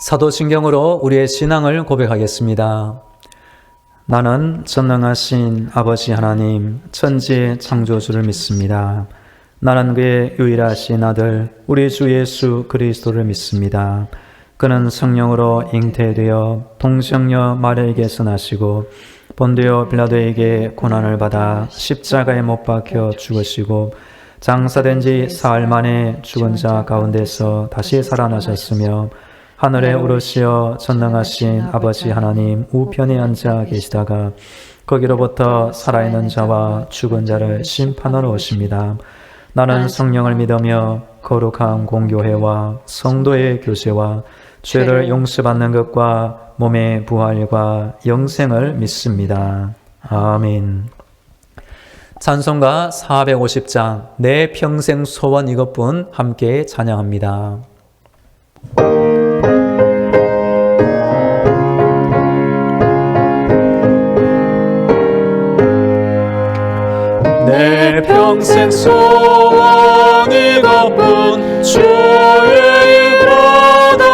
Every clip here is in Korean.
사도신경으로 우리의 신앙을 고백하겠습니다. 나는 전능하신 아버지 하나님, 천지의 창조주를 믿습니다. 나는 그의 유일하신 아들, 우리 주 예수 그리스도를 믿습니다. 그는 성령으로 잉태되어 동정녀 마리아에게서 나시고 본디오 빌라도에게 고난을 받아 십자가에 못 박혀 죽으시고 장사된 지 사흘 만에 죽은 자 가운데서 다시 살아나셨으며 하늘에 오르시어 전능하신 아버지 하나님 우편에 앉아 계시다가 거기로부터 살아있는 자와 죽은 자를 심판하러 오십니다. 나는 성령을 믿으며 거룩한 공교회와 성도의 교제와 죄를 용서받는 것과 몸의 부활과 영생을 믿습니다. 아멘. 찬송가 450장 내 평생 소원 이것뿐 함께 찬양합니다. 내 평생 소원 이것뿐 주의 일하다가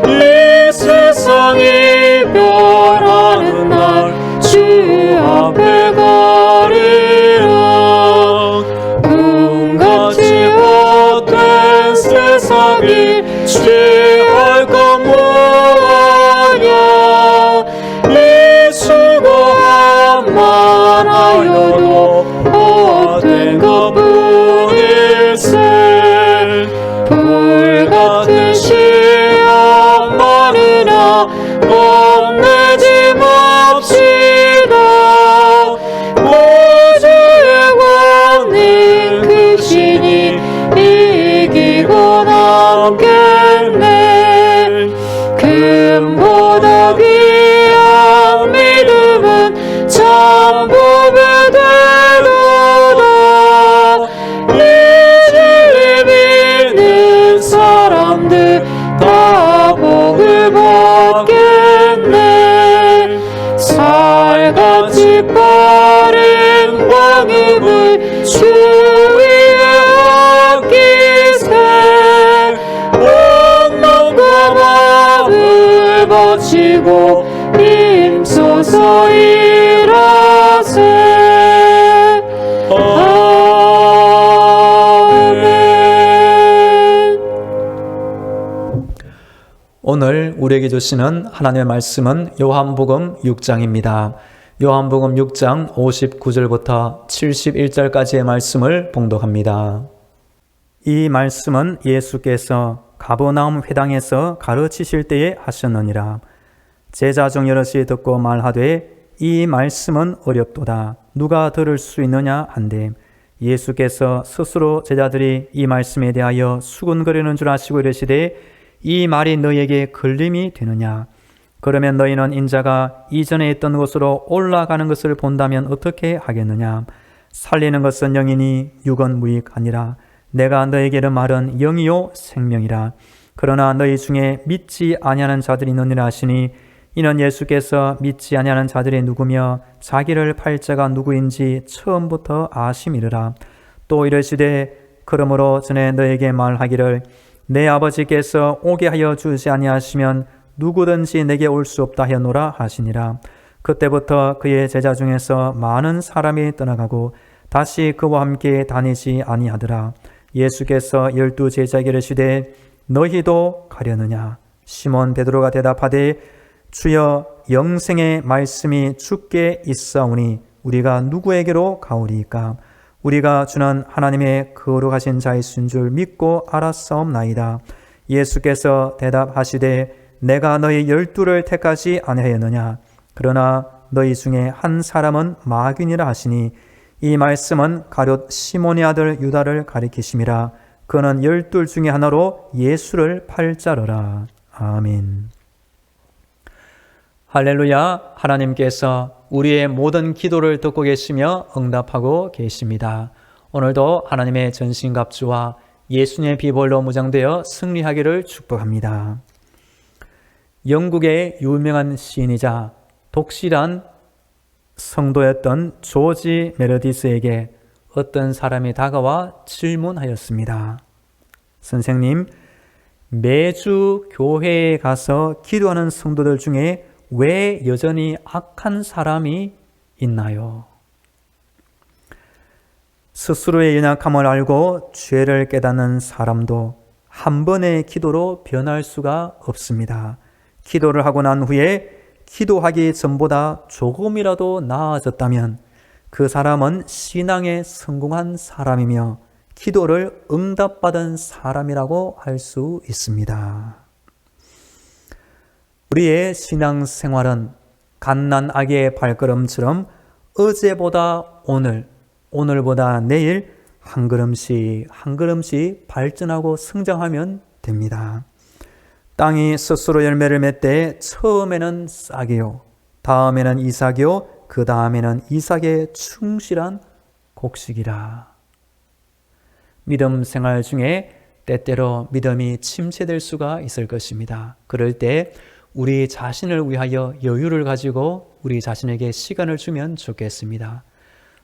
이 세상이 변하는 날 주 앞에 가리라. 꿈같이 헛된 세상이 취할 것 뭐하냐. 이 수고함만 하여도 헛된 것뿐일세. 불같은 시험 많으나 겁내지 맙시다. 구주의 권능 크시니 이기고 남겠네. 금보다 귀한 믿음은 참 보배 되도다. 이 주를 믿는 사람들 다 복을 받겠네. 살같이 빠른 방임을 주 위에 아끼세. 온 마음과 마음을 바치고 힘써서 일하세. 아멘. 오늘 우리에게 주시는 하나님의 말씀은 요한복음 6장입니다. 요한복음 6장 59절부터 71절까지의 말씀을 봉독합니다. 이 말씀은 예수께서 가버나움 회당에서 가르치실 때에 하셨느니라. 제자 중 여럿이 듣고 말하되 이 말씀은 어렵도다. 누가 들을 수 있느냐 한데 예수께서 스스로 제자들이 이 말씀에 대하여 수군거리는 줄 아시고 이르시되 이 말이 너희에게 걸림이 되느냐. 그러면 너희는 인자가 이전에 있던 곳으로 올라가는 것을 본다면 어떻게 하겠느냐. 살리는 것은 영이니 육은 무익하니라. 내가 너희에게 말은 영이요 생명이라. 그러나 너희 중에 믿지 아니하는 자들이 있느니라 하시니 이는 예수께서 믿지 아니하는 자들이 누구며 자기를 팔 자가 누구인지 처음부터 아심이르라. 또 이르시되 그러므로 전에 너에게 말하기를 내 아버지께서 오게 하여 주지 아니하시면 누구든지 내게 올 수 없다 하였노라 하시니라. 그때부터 그의 제자 중에서 많은 사람이 떠나가고 다시 그와 함께 다니지 아니하더라. 예수께서 12 제자에게 이르시되 너희도 가려느냐. 시몬 베드로가 대답하되 주여 영생의 말씀이 주께 있사오니 우리가 누구에게로 가오리이까. 우리가 주는 하나님의 거룩하신 자이신 줄 믿고 알았사옵나이다. 예수께서 대답하시되 내가 너희 12를 택하지 아니하였느냐. 그러나 너희 중에 한 사람은 마귀니라 하시니 이 말씀은 가룟 시몬의 아들 유다를 가리키심이라. 그는 12 중에 하나로 예수를 팔 자로라. 아멘. 할렐루야. 하나님께서 우리의 모든 기도를 듣고 계시며 응답하고 계십니다. 오늘도 하나님의 전신갑주와 예수님의 비볼로 무장되어 승리하기를 축복합니다. 영국의 유명한 시인이자 독실한 성도였던 조지 메르디스에게 어떤 사람이 다가와 질문하였습니다. 선생님, 매주 교회에 가서 기도하는 성도들 중에 왜 여전히 악한 사람이 있나요? 스스로의 연약함을 알고 죄를 깨닫는 사람도 한 번의 기도로 변할 수가 없습니다. 기도를 하고 난 후에 기도하기 전보다 조금이라도 나아졌다면 그 사람은 신앙에 성공한 사람이며 기도를 응답받은 사람이라고 할 수 있습니다. 우리의 신앙생활은 갓난아기의 발걸음처럼 어제보다 오늘, 오늘보다 내일 한 걸음씩 한 걸음씩 발전하고 성장하면 됩니다. 땅이 스스로 열매를 맺되 처음에는 싹이요, 다음에는 이삭이요, 그 다음에는 이삭의 충실한 곡식이라. 믿음 생활 중에 때때로 믿음이 침체될 수가 있을 것입니다. 그럴 때 우리 자신을 위하여 여유를 가지고 우리 자신에게 시간을 주면 좋겠습니다.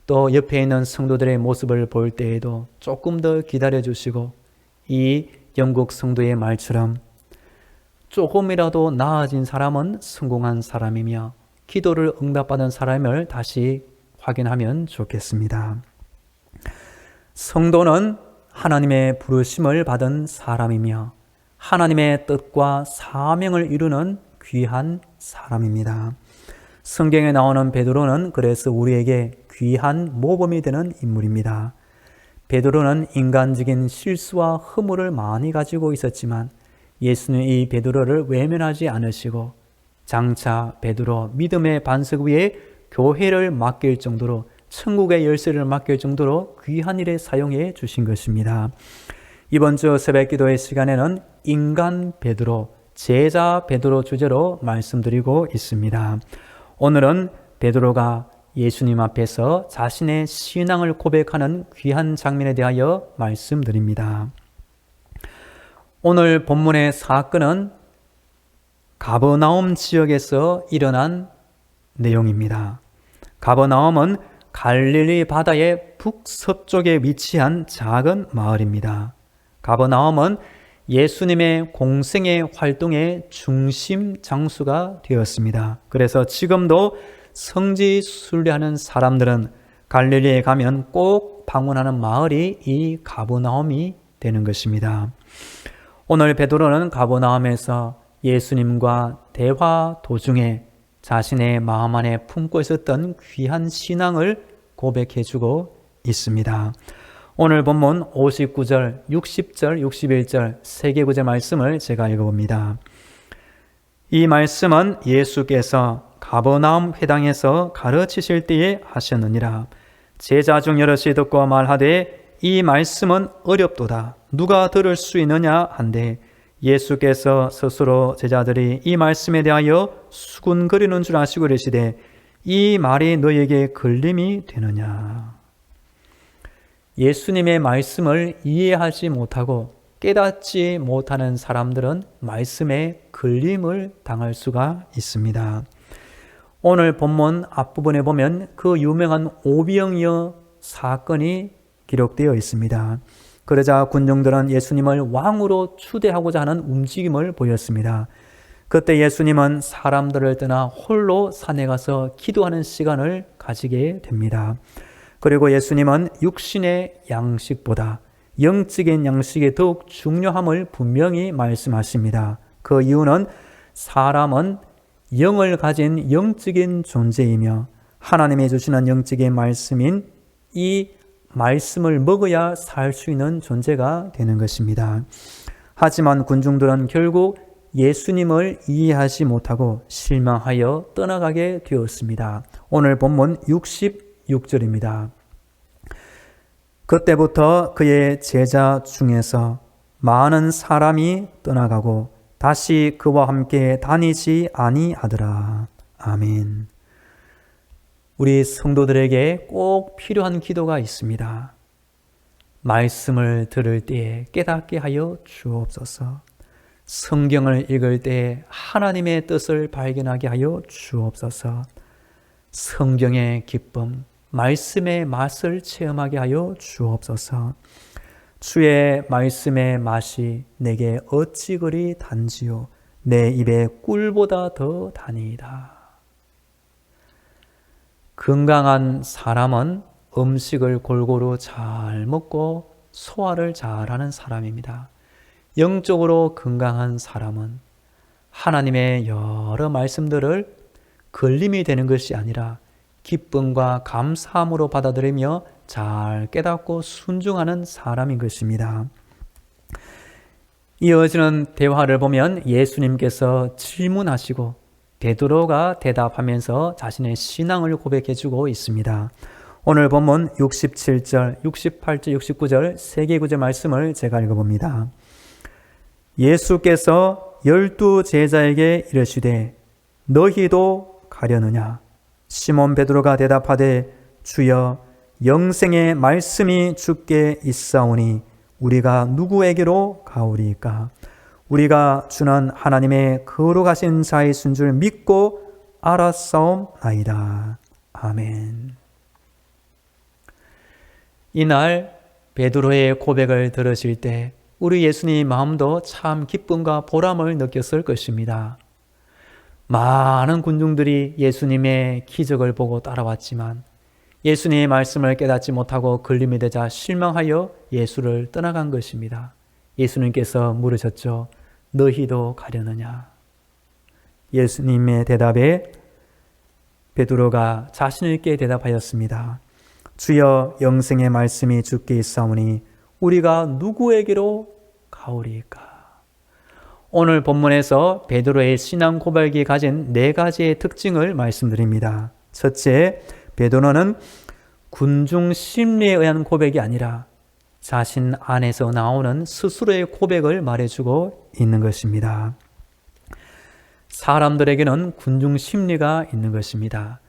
또 옆에 있는 성도들의 모습을 볼 때에도 조금 더 기다려 주시고 이 영국 성도의 말처럼 조금이라도 나아진 사람은 성공한 사람이며 기도를 응답받은 사람을 다시 확인하면 좋겠습니다. 성도는 하나님의 부르심을 받은 사람이며 하나님의 뜻과 사명을 이루는 귀한 사람입니다. 성경에 나오는 베드로는 그래서 우리에게 귀한 모범이 되는 인물입니다. 베드로는 인간적인 실수와 허물을 많이 가지고 있었지만 예수는 이 베드로를 외면하지 않으시고 장차 베드로 믿음의 반석 위에 교회를 맡길 정도로 천국의 열쇠를 맡길 정도로 귀한 일에 사용해 주신 것입니다. 이번 주 새벽기도의 시간에는 인간 베드로, 제자 베드로 주제로 말씀드리고 있습니다. 오늘은 베드로가 예수님 앞에서 자신의 신앙을 고백하는 귀한 장면에 대하여 말씀드립니다. 오늘 본문의 사건은 가버나움 지역에서 일어난 내용입니다. 가버나움은 갈릴리 바다의 북서쪽에 위치한 작은 마을입니다. 가버나움은 예수님의 공생의 활동의 중심 장소가 되었습니다. 그래서 지금도 성지 순례하는 사람들은 갈릴리에 가면 꼭 방문하는 마을이 이 가버나움이 되는 것입니다. 오늘 베드로는 가버나움에서 예수님과 대화 도중에 자신의 마음 안에 품고 있었던 귀한 신앙을 고백해주고 있습니다. 오늘 본문 59절, 60절, 61절 세 개 구절 말씀을 제가 읽어봅니다. 이 말씀은 예수께서 가버나움 회당에서 가르치실 때에 하셨느니라. 제자 중 여럿이 듣고 말하되 이 말씀은 어렵도다. 누가 들을 수 있느냐 한데 예수께서 스스로 제자들이 이 말씀에 대하여 수군거리는 줄 아시고 그러시되 이 말이 너에게 걸림이 되느냐. 예수님의 말씀을 이해하지 못하고 깨닫지 못하는 사람들은 말씀에 걸림을 당할 수가 있습니다. 오늘 본문 앞부분에 보면 그 유명한 오병이어 사건이 기록되어 있습니다. 그러자 군중들은 예수님을 왕으로 추대하고자 하는 움직임을 보였습니다. 그때 예수님은 사람들을 떠나 홀로 산에 가서 기도하는 시간을 가지게 됩니다. 그리고 예수님은 육신의 양식보다 영적인 양식이 더욱 중요함을 분명히 말씀하십니다. 그 이유는 사람은 영을 가진 영적인 존재이며 하나님이 주시는 영적인 말씀인 이 말씀을 먹어야 살 수 있는 존재가 되는 것입니다. 하지만 군중들은 결국 예수님을 이해하지 못하고 실망하여 떠나가게 되었습니다. 오늘 본문 66절입니다. 그때부터 그의 제자 중에서 많은 사람이 떠나가고 다시 그와 함께 다니지 아니하더라. 아멘. 우리 성도들에게 꼭 필요한 기도가 있습니다. 말씀을 들을 때에 깨닫게 하여 주옵소서. 성경을 읽을 때에 하나님의 뜻을 발견하게 하여 주옵소서. 성경의 기쁨, 말씀의 맛을 체험하게 하여 주옵소서. 주의 말씀의 맛이 내게 어찌 그리 단지요 내 입에 꿀보다 더 다니이다. 건강한 사람은 음식을 골고루 잘 먹고 소화를 잘하는 사람입니다. 영적으로 건강한 사람은 하나님의 여러 말씀들을 걸림이 되는 것이 아니라 기쁨과 감사함으로 받아들이며 잘 깨닫고 순종하는 사람인 것입니다. 이어지는 대화를 보면 예수님께서 질문하시고 베드로가 대답하면서 자신의 신앙을 고백해주고 있습니다. 오늘 본문 67절, 68절, 69절 세 개 구절 말씀을 제가 읽어봅니다. 예수께서 12 제자에게 이르시되 너희도 가려느냐? 시몬 베드로가 대답하되 주여 영생의 말씀이 주께 있사오니 우리가 누구에게로 가오리까? 우리가 주는 하나님의 거룩하신 자이신 줄 믿고 알았사옵나이다. 아멘. 이날 베드로의 고백을 들으실 때 우리 예수님 마음도 참 기쁨과 보람을 느꼈을 것입니다. 많은 군중들이 예수님의 기적을 보고 따라왔지만 예수님의 말씀을 깨닫지 못하고 걸림이 되자 실망하여 예수를 떠나간 것입니다. 예수님께서 물으셨죠. 너희도 가려느냐? 예수님의 대답에 베드로가 자신 있게 대답하였습니다. 주여 영생의 말씀이 주께 있사오니 우리가 누구에게로 가오리까? 오늘 본문에서 베드로의 신앙 고백이 가진 네 가지의 특징을 말씀드립니다. 첫째, 베드로는 군중 심리에 의한 고백이 아니라 자신 안에서 나오는 스스로의 고백을 말해주고 있는 것입니다. 사람들에게는 군중 심리가 있는 것입니다.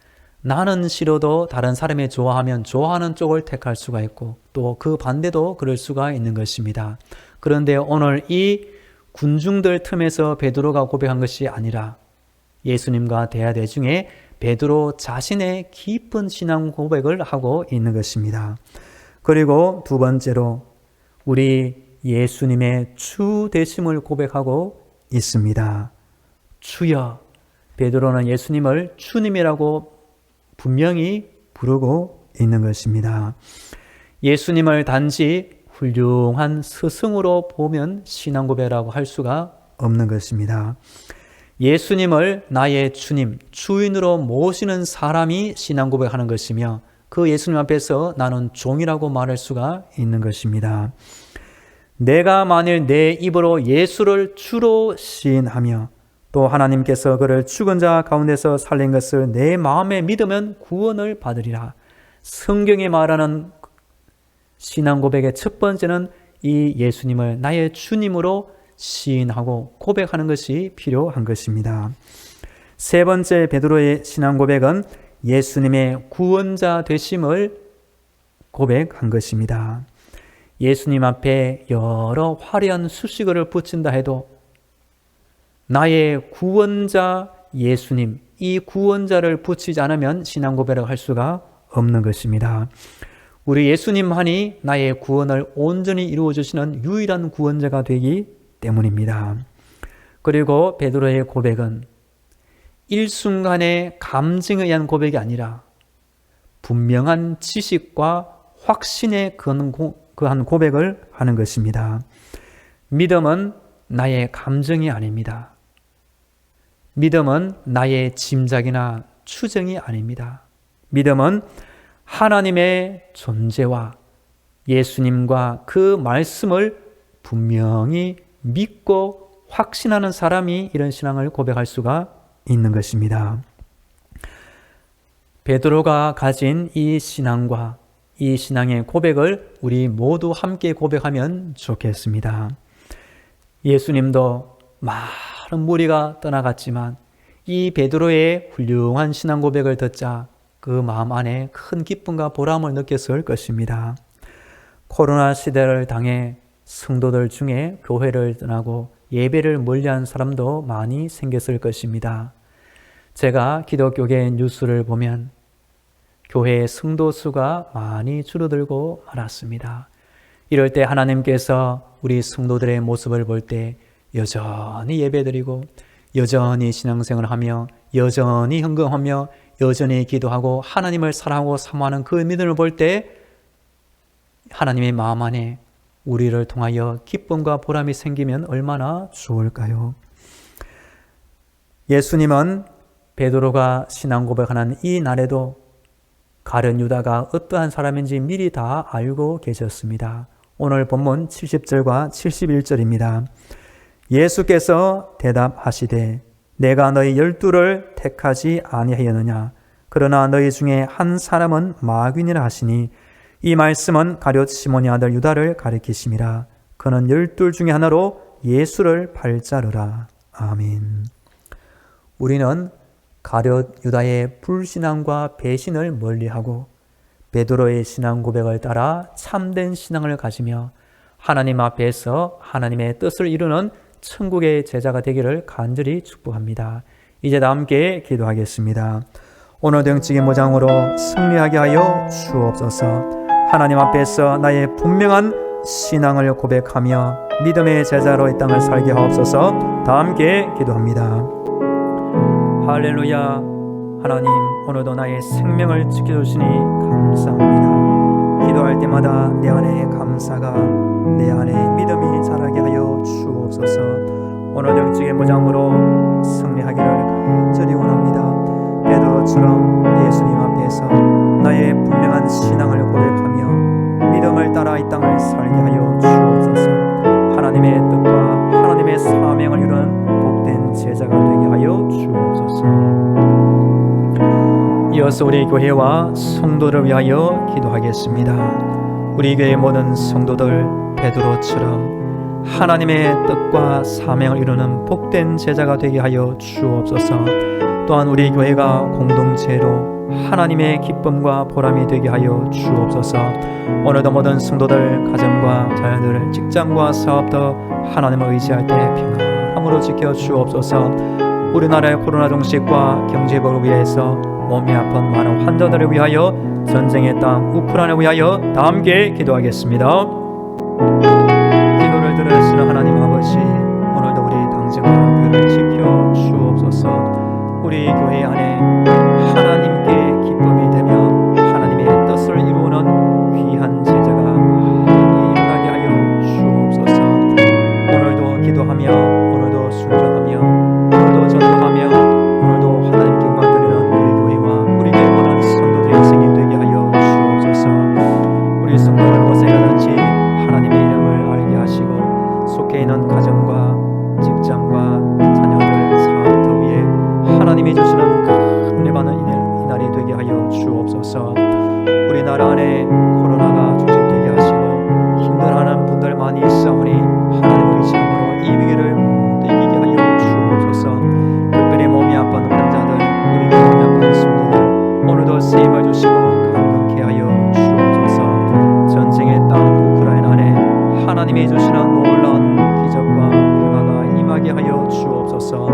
나는 싫어도 다른 사람이 좋아하면 좋아하는 쪽을 택할 수가 있고 또 그 반대도 그럴 수가 있는 것입니다. 그런데 오늘 이 군중들 틈에서 베드로가 고백한 것이 아니라 예수님과 대화대 중에 베드로 자신의 깊은 신앙 고백을 하고 있는 것입니다. 그리고 두 번째로 우리 예수님의 주 되심을 고백하고 있습니다. 주여, 베드로는 예수님을 주님이라고 분명히 부르고 있는 것입니다. 예수님을 단지 훌륭한 스승으로 보면 신앙 고백이라고 할 수가 없는 것입니다. 예수님을 나의 주님, 주인으로 모시는 사람이 신앙 고백하는 것이며 그 예수님 앞에서 나는 종이라고 말할 수가 있는 것입니다. 내가 만일 내 입으로 예수를 주로 시인하며 또 하나님께서 그를 죽은 자 가운데서 살린 것을 내 마음에 믿으면 구원을 받으리라. 성경에 말하는 신앙 고백의 첫 번째는 이 예수님을 나의 주님으로 시인하고 고백하는 것이 필요한 것입니다. 세 번째 베드로의 신앙 고백은 예수님의 구원자 되심을 고백한 것입니다. 예수님 앞에 여러 화려한 수식어를 붙인다 해도 나의 구원자 예수님, 이 구원자를 붙이지 않으면 신앙 고백을 할 수가 없는 것입니다. 우리 예수님만이 나의 구원을 온전히 이루어 주시는 유일한 구원자가 되기 때문입니다. 그리고 베드로의 고백은 일순간의 감정에 의한 고백이 아니라 분명한 지식과 확신에 그한 고백을 하는 것입니다. 믿음은 나의 감정이 아닙니다. 믿음은 나의 짐작이나 추정이 아닙니다. 믿음은 하나님의 존재와 예수님과 그 말씀을 분명히 믿고 확신하는 사람이 이런 신앙을 고백할 수가 있는 것입니다. 베드로가 가진 이 신앙과 이 신앙의 고백을 우리 모두 함께 고백하면 좋겠습니다. 예수님도 많은 무리가 떠나갔지만 이 베드로의 훌륭한 신앙 고백을 듣자 그 마음 안에 큰 기쁨과 보람을 느꼈을 것입니다. 코로나 시대를 당해 성도들 중에 교회를 떠나고 예배를 멀리한 사람도 많이 생겼을 것입니다. 제가 기독교계 뉴스를 보면 교회의 성도 수가 많이 줄어들고 말았습니다. 이럴 때 하나님께서 우리 성도들의 모습을 볼 때 여전히 예배드리고 여전히 신앙생활을 하며 여전히 헌금하며 여전히 기도하고 하나님을 사랑하고 사모하는 그 믿음을 볼 때 하나님의 마음 안에 우리를 통하여 기쁨과 보람이 생기면 얼마나 좋을까요? 예수님은 베드로가 신앙 고백하는 이 날에도 가룟 유다가 어떠한 사람인지 미리 다 알고 계셨습니다. 오늘 본문 70절과 71절입니다. 예수께서 대답하시되 내가 너희 12를 택하지 아니하였느냐? 그러나 너희 중에 한 사람은 마귀니라 하시니 이 말씀은 가룟 시몬의 아들 유다를 가리키심이라. 그는 12 중에 하나로 예수를 팔자르라. 아멘. 우리는 가룟 유다의 불신앙과 배신을 멀리하고 베드로의 신앙 고백을 따라 참된 신앙을 가지며 하나님 앞에서 하나님의 뜻을 이루는 천국의 제자가 되기를 간절히 축복합니다. 이제 다 함께 기도하겠습니다. 오늘도 영적인 모장으로 승리하게 하여 주옵소서. 하나님 앞에서 나의 분명한 신앙을 고백하며 믿음의 제자로 이 땅을 살게 하옵소서. 다 함께 기도합니다. 할렐루야. 하나님, 오늘도 나의 생명을 지켜주시니 감사합니다. 기도할 때마다 내 안에 감사가, 내 안에 믿음이 자라게 하여 주옵소서. 오늘 영적인 무장으로 승리하기를 간절히 원합니다. 베드로처럼 예수님 앞에서 나의 분명한 신앙을 고백하며 믿음을 따라 이 땅을 살게 하여 주옵소서. 하나님의 뜻과 하나님의 사명을 이루는 복된 제자가 되게 하여 주옵소서. 이어서 우리 교회와 성도를 위하여 기도하겠습니다. 우리 교회의 모든 성도들 베드로처럼 하나님의 뜻과 사명을 이루는 복된 제자가 되게 하여 주옵소서. 또한 우리 교회가 공동체로 하나님의 기쁨과 보람이 되게 하여 주옵소서. 오늘도 모든 성도들 가정과 자녀들 직장과 사업도 하나님을 의지할 때 평안함으로 지켜 주옵소서. 우리나라의 코로나 종식과 경제복을 위해서 몸이 아픈 많은 환자들을 위하여 전쟁의 땅 우크라이나를 위하여 다 함께 기도하겠습니다. 기도를 들으시는 하나님 아버지, 오늘도 우리 당정과 교회를 지켜 주옵소서. 우리 교회 안에 하나님께 기쁨이 되며 하나님의 뜻을 이루는 귀한 제자가 많이 일어나게 하여 주옵소서. 오늘도 기도하며 오늘도 순종하며 오늘도 전도하며 오늘도 하나님께 만드리는 우리 교회와 우리 교회 모든 성도들의 생이 되게 하여 주옵소서. 우리 성도들 곳에 가든지 하나님의 이름을 알게 하시고 속해 있는 가정과 직장과 자녀들 사업터 위에 하나님이 주시는 큰 은혜 받는 이 날이 되게 하여 주옵소서. 우리나라 안에 코로나가 종식되게 하시고 힘들어하는 분들 많이 있사오니 하나님을 의지함으로 이 위기를 모두 이기게 하여 주옵소서. 특별히 몸이 아픈 환자들, 우리 몸이 아픈 성도들 오늘도 쓰임을 주시고 강건케 하여 주옵소서. 전쟁의 땅 우크라이나 안에 하나님이 주시는 놀라운 기적과 평화가 임하게 하여 주옵소서.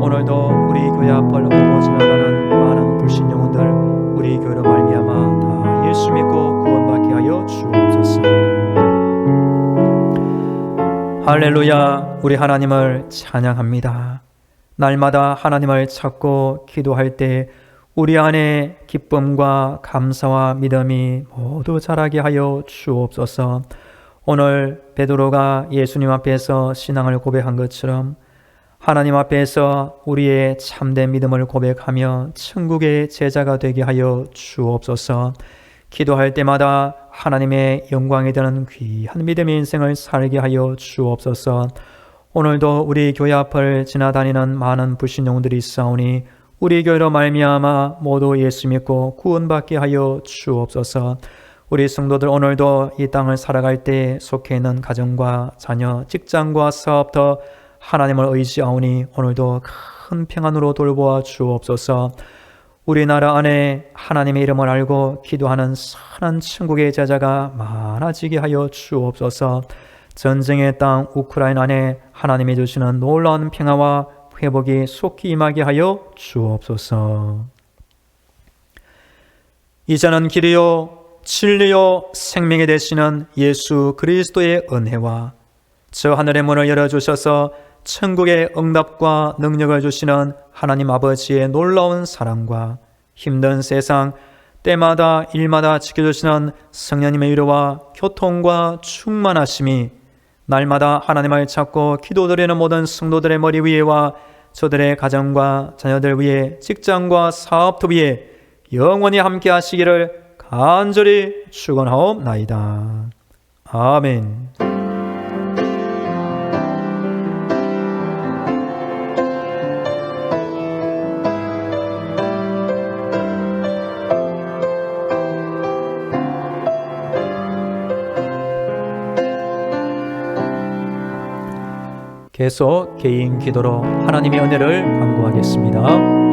오늘도 우리 교회 앞을 오고 지나가는 많은 불신 영혼들 우리 교회로 말미암아 다 예수 믿고 구원받게 하여 주옵소서. 할렐루야. 우리 하나님을 찬양합니다. 날마다 하나님을 찾고 기도할 때 우리 안에 기쁨과 감사와 믿음이 모두 자라게 하여 주옵소서. 오늘 베드로가 예수님 앞에서 신앙을 고백한 것처럼 하나님 앞에서 우리의 참된 믿음을 고백하며 천국의 제자가 되게 하여 주옵소서. 기도할 때마다 하나님의 영광이 되는 귀한 믿음의 인생을 살게 하여 주옵소서. 오늘도 우리 교회 앞을 지나다니는 많은 불신 영혼들이 있사오니 우리 교회로 말미암아 모두 예수 믿고 구원받게 하여 주옵소서. 우리 성도들 오늘도 이 땅을 살아갈 때 속해 있는 가정과 자녀, 직장과 사업터 하나님을 의지하오니 오늘도 큰 평안으로 돌보아 주옵소서. 우리나라 안에 하나님의 이름을 알고 기도하는 선한 천국의 제자가 많아지게 하여 주옵소서. 전쟁의 땅 우크라이나 안에 하나님이 주시는 놀라운 평화와 회복이 속히 임하게 하여 주옵소서. 이제는 길이요 진리요 생명이 되시는 예수 그리스도의 은혜와 저 하늘의 문을 열어주셔서 천국의 응답과 능력을 주시는 하나님 아버지의 놀라운 사랑과 힘든 세상 때마다 일마다 지켜주시는 성령님의 위로와 교통과 충만하심이 날마다 하나님을 찾고 기도드리는 모든 성도들의 머리 위에와 저들의 가정과 자녀들 위에 직장과 사업터 위에 영원히 함께 하시기를 간절히 축원하옵나이다. 아멘. 계속 개인 기도로 하나님의 은혜를 간구하겠습니다.